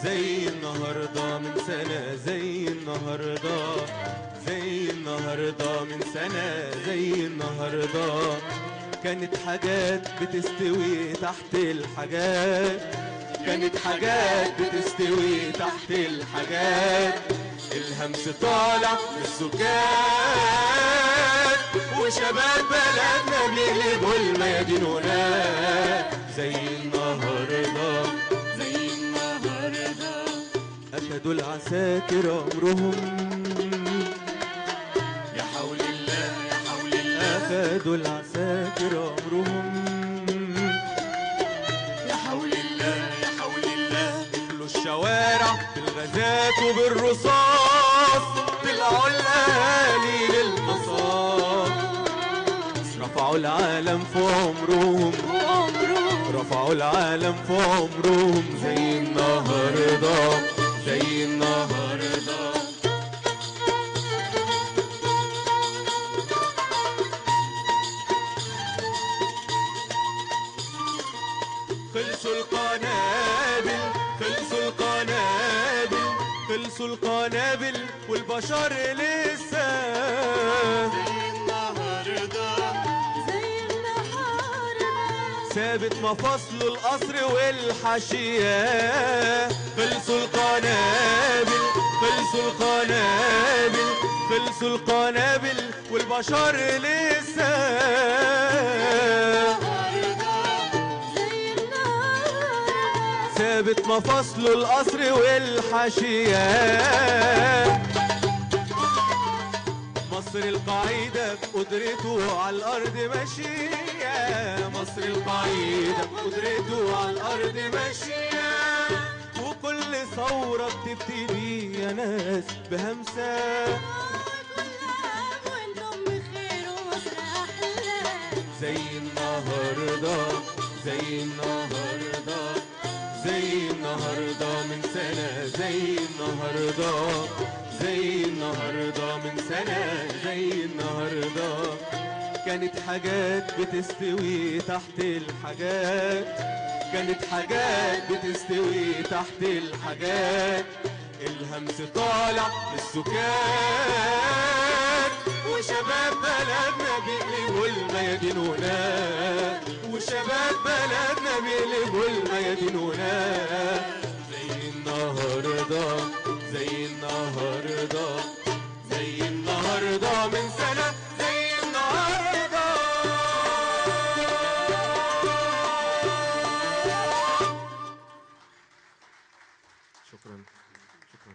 زي النهارده من سنة، زي النهارده، زي النهارده من سنة، زي النهارده. كانت حاجات بتستوي تحت الحاجات، كانت حاجات بتستوي تحت الحاجات. الهمس طالع من السكات، وشباب بلدنا بيقلبوا الميادين هناك. زي النهارده، زي النهارده. أخدوا العساكر عمرهم، يا حول الله يا حول الله. أخدوا العساكر عمرهم، يا حول الله يا حول الله. قفلوا الشوارع بالغازات وبالرصاص، طلعوا الأهالي للمصاص. رفعوا العالم في عمرهم، رفعوا العالم في عمرهم. زي النهارده، زي النهارده. خلصوا القنابل، خلصوا القنابل، خلصوا القنابل والبشر لسه. زي النهارده، زي النهارده. ثابت مفاصله القصر والحاشيه. خلصوا القنابل، خلصوا القنابل، خلصوا القنابل والبشر لسه. ثابت مفاصله القصر والحاشيات. مصر القاعدة بقدرته على الأرض ماشية، مصر القاعدة بقدرته على الأرض ماشية. وكل ثورة بتبتدي يا ناس بهمسة. زي النهارده، زي النهارده، زي النهارده من سنة، زي النهارده، زي النهارده من سنة، زي النهارده. كانت حاجات بتستوي تحت الحاجات، كانت حاجات بتستوي تحت الحاجات. الهمس طالع من السكات، وشباب بلدنا بيقلبوا الميادين هناك، وشباب بلدنا بيقلبوا الميادين هناك. زي النهارده، زي النهارده، زي النهارده من سنة، زي النهارده. شكرا، شكرا.